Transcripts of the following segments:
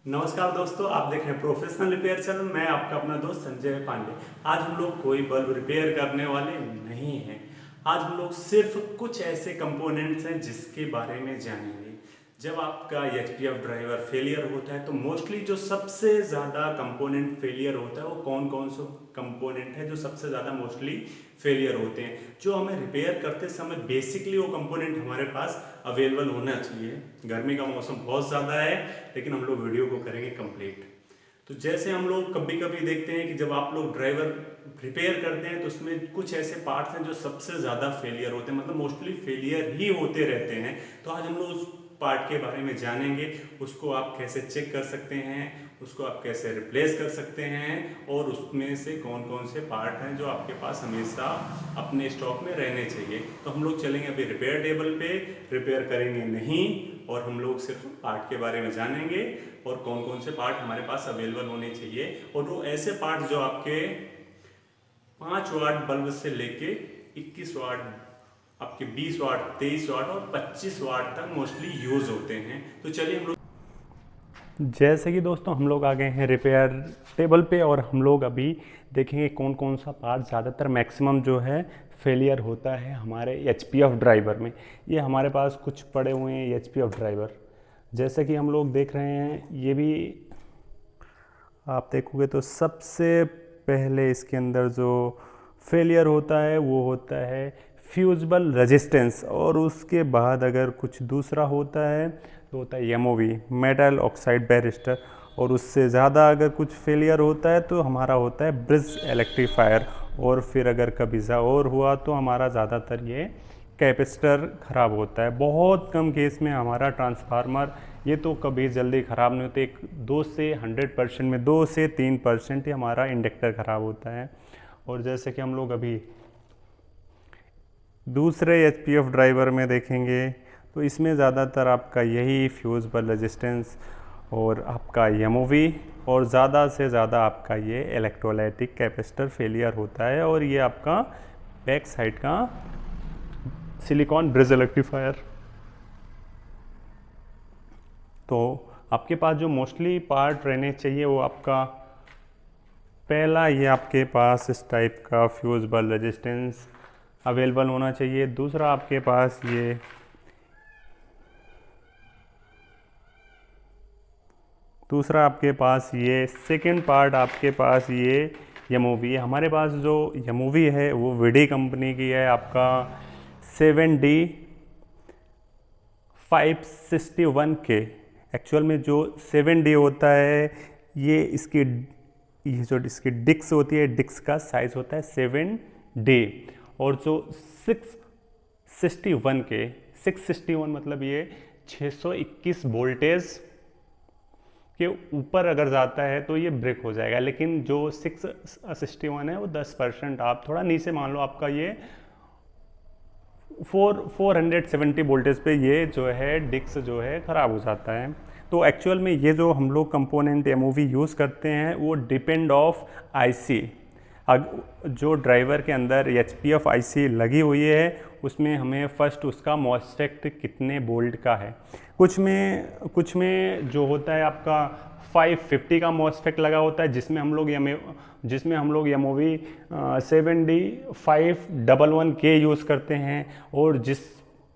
नमस्कार दोस्तों, आप देख रहे हैं प्रोफेशनल रिपेयर चैनल। मैं आपका अपना दोस्त संजय पांडे। आज हम लोग कोई बल्ब रिपेयर करने वाले नहीं हैं। आज हम लोग सिर्फ कुछ ऐसे कंपोनेंट्स हैं जिसके बारे में जानेंगे। जब आपका एचपीएफ ड्राइवर फेलियर होता है तो मोस्टली जो सबसे ज़्यादा कंपोनेंट फेलियर होता है वो कौन कौन से कंपोनेंट है जो सबसे ज़्यादा मोस्टली फेलियर होते हैं, जो हमें रिपेयर करते समय बेसिकली वो कंपोनेंट हमारे पास अवेलेबल होना चाहिए। गर्मी का मौसम बहुत ज़्यादा है लेकिन हम लोग वीडियो को करेंगे कंप्लीट। तो जैसे हम लोग कभी कभी देखते हैं कि जब आप लोग ड्राइवर रिपेयर करते हैं तो उसमें कुछ ऐसे पार्ट्स हैं जो सबसे ज़्यादा फेलियर होते हैं, मतलब मोस्टली फेलियर ही होते रहते हैं। तो आज हम लोग उस पार्ट के बारे में जानेंगे, उसको आप कैसे चेक कर सकते हैं, उसको आप कैसे रिप्लेस कर सकते हैं और उसमें से कौन कौन से पार्ट हैं जो आपके पास हमेशा अपने स्टॉक में रहने चाहिए। तो हम लोग चलेंगे अभी रिपेयर टेबल पे, रिपेयर करेंगे नहीं और हम लोग सिर्फ पार्ट के बारे में जानेंगे और कौन कौन से पार्ट हमारे पास अवेलेबल होने चाहिए। और वो ऐसे पार्ट जो आपके 5 वाट बल्ब से लेके 21 वाट, आपके 20 वाट, 23 वाट और 25 वाट तक मोस्टली यूज़ होते हैं। तो चलिए हम लोग, जैसे कि दोस्तों हम लोग आ गए हैं रिपेयर टेबल पे और हम लोग अभी देखेंगे कौन कौन सा पार्ट ज़्यादातर मैक्सिमम जो है फेलियर होता है हमारे एचपीएफ ड्राइवर में। ये हमारे पास कुछ पड़े हुए हैं एचपीएफ ड्राइवर, जैसे कि हम लोग देख रहे हैं। ये भी आप देखोगे तो सबसे पहले इसके अंदर जो फेलियर होता है वो होता है फ्यूजिबल रेजिस्टेंस, और उसके बाद अगर कुछ दूसरा होता है तो होता है एमओवी, मेटल ऑक्साइड बैरिस्टर, और उससे ज़्यादा अगर कुछ फेलियर होता है तो हमारा होता है ब्रिज इलेक्ट्रीफायर, और फिर अगर कभी और हुआ तो हमारा ज़्यादातर ये कैपेसिटर ख़राब होता है। बहुत कम केस में हमारा ट्रांसफार्मर, ये तो कभी जल्दी ख़राब नहीं होते, 2 से 100% में 2 से 3% ही हमारा इंडक्टर ख़राब होता है। और जैसे कि हम लोग अभी दूसरे एचपीएफ ड्राइवर में देखेंगे तो इसमें ज़्यादातर आपका यही फ्यूजिबल रेजिस्टेंस और आपका एमओवी और ज़्यादा से ज़्यादा आपका ये इलेक्ट्रोलाइटिक कैपेसिटर फेलियर होता है, और ये आपका बैक साइड का सिलिकॉन ब्रिज इलेक्ट्रीफायर। तो आपके पास जो मोस्टली पार्ट रहने चाहिए वो आपका पहला, ये आपके पास इस टाइप का फ्यूजिबल रेजिस्टेंस अवेलेबल होना चाहिए। दूसरा आपके पास ये सेकंड पार्ट आपके पास ये एमओवी है। हमारे पास जो एमओवी है वो विडी कंपनी की है, आपका 7D 561K। एक्चुअल में जो 7D होता है ये जो इसकी डिस्क होती है, डिस्क का साइज होता है 7D, और जो 661 मतलब ये 621 वोल्टेज के ऊपर अगर जाता है तो ये ब्रेक हो जाएगा, लेकिन जो 661 है वो 10%, आप थोड़ा नीचे मान लो, आपका ये 470 वोल्टेज पे ये जो है डिस्क जो है ख़राब हो जाता है। तो एक्चुअल में ये जो हम लोग कंपोनेंट एमओवी यूज़ करते हैं वो डिपेंड ऑफ आईसी। जो ड्राइवर के अंदर एचपीएफ आईसी लगी हुई है उसमें हमें फर्स्ट उसका मॉसफेट कितने वोल्ट का है। कुछ में जो होता है आपका 550 का मॉसफेट लगा होता है, जिसमें हम लोग एमओवी 7D 511K यूज़ करते हैं, और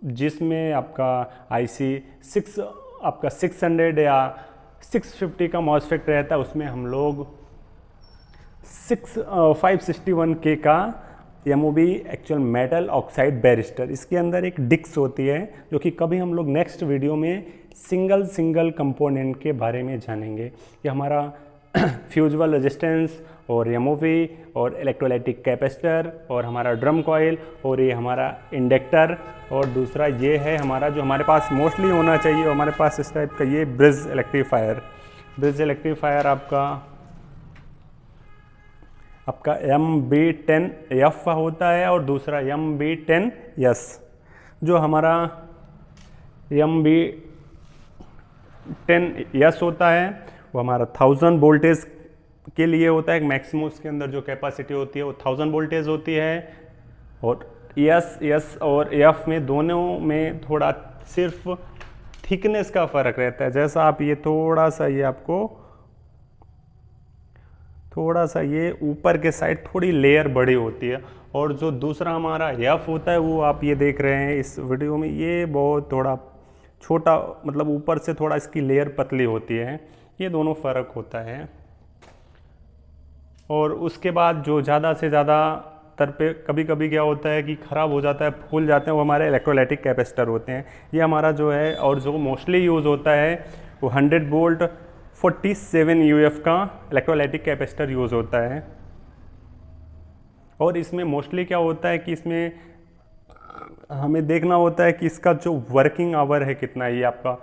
जिसमें आपका आईसी 600 या 650 का मॉसफेट रहता है, उसमें हम लोग 561K का MOV actual metal oxide barrister. इसके अंदर एक डिस्क होती है जो कि कभी हम लोग नेक्स्ट वीडियो में सिंगल कंपोनेंट के बारे में जानेंगे। ये हमारा फ्यूजिबल रेजिस्टेंस और एमओवी और इलेक्ट्रोलाइटिक कैपेसिटर और हमारा ड्रम कॉइल और ये हमारा इंडक्टर, और दूसरा ये है हमारा जो हमारे पास मोस्टली होना चाहिए हमारे पास इस टाइप का ये ब्रिज इलेक्ट्रीफायर आपका MB10F होता है, और दूसरा MB10S। जो हमारा MB10S होता है वो हमारा 1000 वोल्टेज के लिए होता है। मैक्सिमम उसके अंदर जो कैपेसिटी होती है वो 1000 वोल्टेज होती है, और एस और एफ में दोनों में थोड़ा सिर्फ थिकनेस का फ़र्क रहता है। जैसा आप ये थोड़ा सा ये आपको थोड़ा सा ये ऊपर के साइड थोड़ी लेयर बड़ी होती है, और जो दूसरा हमारा एफ होता है वो आप ये देख रहे हैं इस वीडियो में, ये बहुत थोड़ा छोटा, मतलब ऊपर से थोड़ा इसकी लेयर पतली होती है। ये दोनों फ़र्क होता है। और उसके बाद जो ज़्यादा से ज़्यादा तर पे कभी कभी क्या होता है कि ख़राब हो जाता है, फूल जाते हैं, वो हमारे इलेक्ट्रोलाइटिक कैपेसिटर होते हैं। ये हमारा जो है, और जो मोस्टली यूज़ होता है वो 100 वोल्ट 47 यूएफ का इलेक्ट्रोलाइटिक कैपेसिटर यूज़ होता है। और इसमें मोस्टली क्या होता है कि इसमें हमें देखना होता है कि इसका जो वर्किंग आवर है कितना है। ये आपका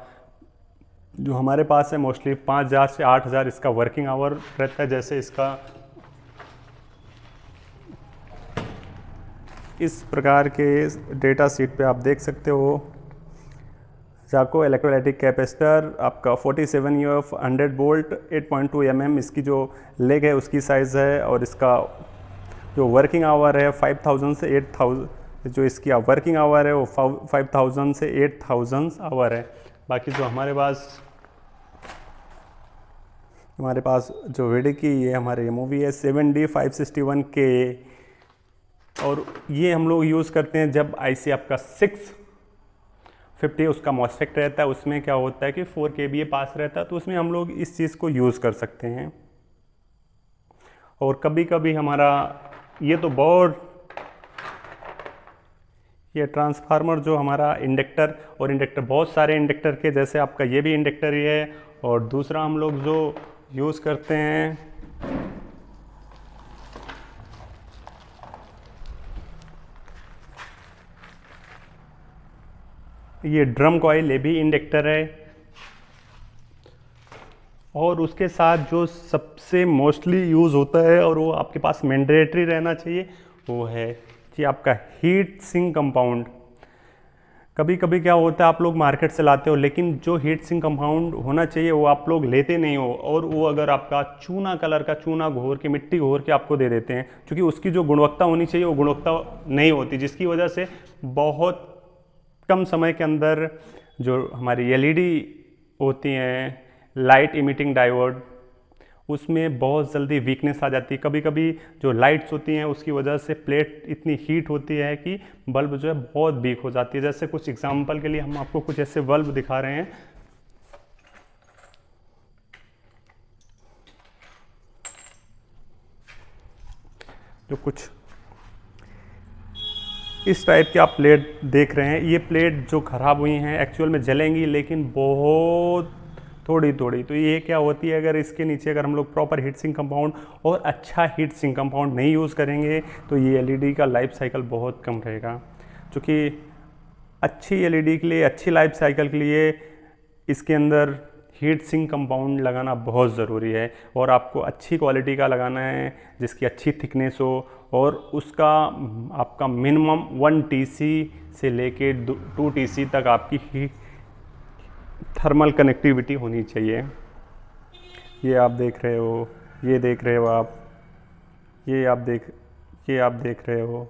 जो हमारे पास है मोस्टली 5000 से 8000 इसका वर्किंग आवर रहता है। जैसे इसका इस प्रकार के डेटा शीट पे आप देख सकते हो, जाको इलेक्ट्रोलाइटिक कैपेसिटर आपका 47 यूएफ 100 वोल्ट 8.2 mm इसकी जो लेग है उसकी साइज़ है, और इसका जो वर्किंग आवर है 5000 से 8000, जो इसकी वर्किंग आवर है वो 5000 से 8000 आवर है। बाकी जो हमारे पास जो वीडियो की ये हमारे मूवी है 7D561K, और ये हम लोग यूज़ करते हैं जब आईसी आपका 650 उसका मॉसफेट रहता है। उसमें क्या होता है कि 4 kVA पास रहता है, तो उसमें हम लोग इस चीज़ को यूज़ कर सकते हैं। और कभी कभी हमारा ये तो बहुत, ये ट्रांसफार्मर जो हमारा इंडक्टर और इंडक्टर, बहुत सारे इंडक्टर के जैसे आपका ये भी इंडक्टर ही है। और दूसरा हम लोग जो यूज़ करते हैं ये ड्रम कॉइल, ये भी इंडक्टर है। और उसके साथ जो सबसे मोस्टली यूज़ होता है और वो आपके पास मैंडेटरी रहना चाहिए, वो है कि आपका हीट सिंक कंपाउंड। कभी कभी क्या होता है आप लोग मार्केट से लाते हो, लेकिन जो हीट सिंक कंपाउंड होना चाहिए वो आप लोग लेते नहीं हो, और वो अगर आपका चूना कलर का चूना घोर के, मिट्टी घोर के आपको दे देते हैं, क्योंकि उसकी जो गुणवत्ता होनी चाहिए वो गुणवत्ता नहीं होती, जिसकी वजह से बहुत कम समय के अंदर जो हमारी एलईडी होती हैं, लाइट इमिटिंग डायोड, उसमें बहुत जल्दी वीकनेस आ जाती है। कभी कभी जो लाइट्स होती हैं उसकी वजह से प्लेट इतनी हीट होती है कि बल्ब जो है बहुत वीक हो जाती है। जैसे कुछ एग्जांपल के लिए हम आपको कुछ ऐसे बल्ब दिखा रहे हैं, जो कुछ इस टाइप के आप प्लेट देख रहे हैं। ये प्लेट जो ख़राब हुई हैं एक्चुअल में जलेंगी, लेकिन बहुत थोड़ी थोड़ी। तो ये क्या होती है, अगर इसके नीचे अगर हम लोग प्रॉपर हीट सिंक कंपाउंड और अच्छा हीट सिंक कंपाउंड नहीं यूज़ करेंगे तो ये एलईडी का लाइफ साइकिल बहुत कम रहेगा। क्योंकि अच्छी एलईडी के लिए, अच्छी लाइफ साइकिल के लिए इसके अंदर हीट सिंक कंपाउंड लगाना बहुत ज़रूरी है, और आपको अच्छी क्वालिटी का लगाना है जिसकी अच्छी थिकनेस हो, और उसका आपका मिनिमम 1 TC से लेके 2 TC तक आपकी थर्मल कनेक्टिविटी होनी चाहिए। ये आप देख रहे हो, ये देख रहे हो आप, ये आप देख रहे हो,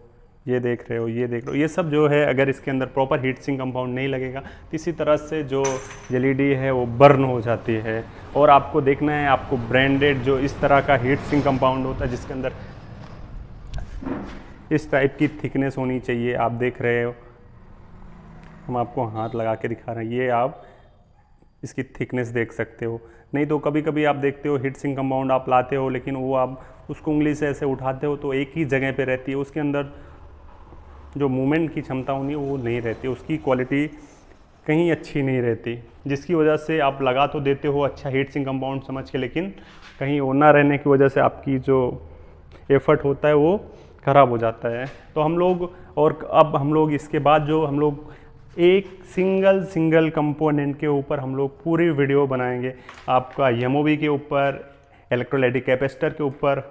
ये देख रहे हो, ये देख रहे हो। ये सब जो है अगर इसके अंदर प्रॉपर हीट सिंक कंपाउंड नहीं लगेगा तो इसी तरह से जो एलईडी है वो बर्न हो जाती है। और आपको देखना है, आपको ब्रांडेड जो इस तरह का हीट सिंक कंपाउंड होता है जिसके अंदर इस टाइप की थिकनेस होनी चाहिए। आप देख रहे हो, हम आपको हाथ लगा के दिखा रहे हैं, ये आप इसकी थिकनेस देख सकते हो। नहीं तो कभी कभी आप देखते हो हीट सिंक कंपाउंड आप लाते हो, लेकिन वो आप उसको उंगली से ऐसे उठाते हो तो एक ही जगह पे रहती है, उसके अंदर जो मूवमेंट की क्षमता होनी है वो नहीं रहती, उसकी क्वालिटी कहीं अच्छी नहीं रहती, जिसकी वजह से आप लगा तो देते हो अच्छा हीट सिंक कंपाउंड समझ के, लेकिन कहीं वो ना रहने की वजह से आपकी जो एफर्ट होता है वो ख़राब हो जाता है। तो हम लोग, और अब हम लोग इसके बाद जो हम लोग एक सिंगल कंपोनेंट के ऊपर हम लोग पूरी वीडियो बनाएंगे। आपका एमओवी के ऊपर, इलेक्ट्रोलाइटिक कैपेसिटर के ऊपर,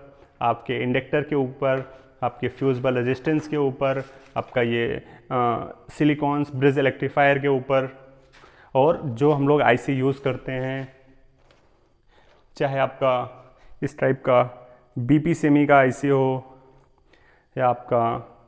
आपके इंडक्टर के ऊपर, आपके फ्यूजिबल रेजिस्टेंस के ऊपर, आपका ये सिलिकॉन्स ब्रिज इलेक्ट्रीफायर के ऊपर, और जो हम लोग आईसी यूज़ करते हैं, चाहे आपका इस टाइप का बीपी सेमी का आईसी हो या आपका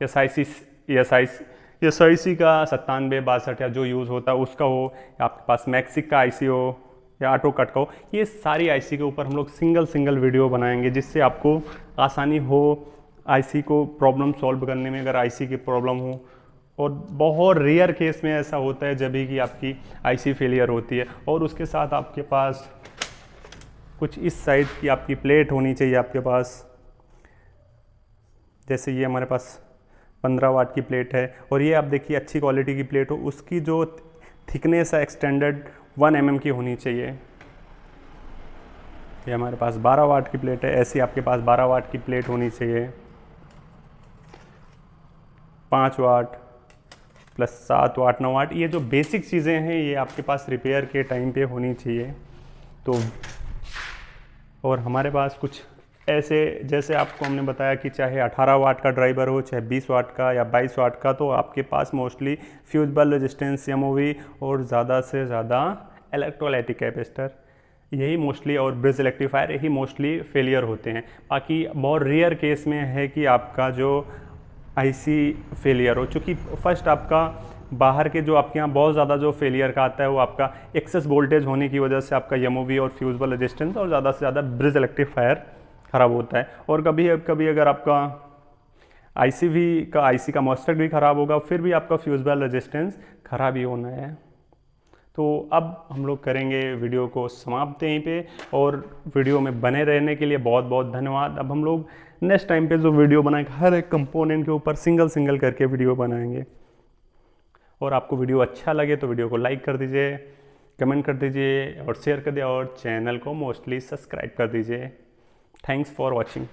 ये 100 का 97 62 या जो यूज़ होता है उसका हो, या आपके पास मैक्सिक का आईसी हो या ऑटो कट का हो, ये सारी आईसी के ऊपर हम लोग सिंगल वीडियो बनाएंगे जिससे आपको आसानी हो आईसी को प्रॉब्लम सॉल्व करने में, अगर आईसी की प्रॉब्लम हो। और बहुत रेयर केस में ऐसा होता है जब भी कि आपकी आईसी फेलियर होती है। और उसके साथ आपके पास कुछ इस साइड की आपकी प्लेट होनी चाहिए आपके पास, जैसे ये हमारे पास 15 वाट की प्लेट है, और ये आप देखिए अच्छी क्वालिटी की प्लेट हो, उसकी जो थिकनेस है एक्सटेंडेड 1 mm की होनी चाहिए। ये हमारे पास 12 वाट की प्लेट है, ऐसी आपके पास 12 वाट की प्लेट होनी चाहिए। 5 वाट प्लस 7 वाट 9 वाट, ये जो बेसिक चीज़ें हैं ये आपके पास रिपेयर के टाइम पे होनी चाहिए। तो और हमारे पास कुछ ऐसे, जैसे आपको हमने बताया कि चाहे 18 वाट का ड्राइवर हो, चाहे 20 वाट का या 22 वाट का, तो आपके पास मोस्टली फ्यूजिबल रेजिस्टेंस एमओवी और ज़्यादा से ज़्यादा इलेक्ट्रोलाइटिक कैपेसिटर, यही मोस्टली, और ब्रिज रेक्टिफायर, यही मोस्टली फेलियर होते हैं। बाकी बहुत रेयर केस में है कि आपका जो आईसी फेलियर हो, चूँकि फर्स्ट आपका बाहर के जो आपके यहाँ बहुत ज़्यादा जो फेलियर का आता है वो आपका एक्सेस वोल्टेज होने की वजह से आपका एमओवी और फ्यूजिबल रेजिस्टेंस और ज़्यादा से ज़्यादा ब्रिज रेक्टिफायर ख़राब होता है। और कभी अगर आपका आईसी का मॉसफेट भी ख़राब होगा, फिर भी आपका फ्यूजिबल रेजिस्टेंस ख़राब ही होना है। तो अब हम लोग करेंगे वीडियो को समाप्त यहीं पे, और वीडियो में बने रहने के लिए बहुत बहुत धन्यवाद। अब हम लोग नेक्स्ट टाइम पे जो वीडियो बनाएंगे, हर एक कंपोनेंट के ऊपर सिंगल करके वीडियो बनाएंगे। और आपको वीडियो अच्छा लगे तो वीडियो को लाइक कर दीजिए, कमेंट कर दीजिए और शेयर कर दीजिए, और चैनल को मोस्टली सब्सक्राइब कर दीजिए। Thanks for watching.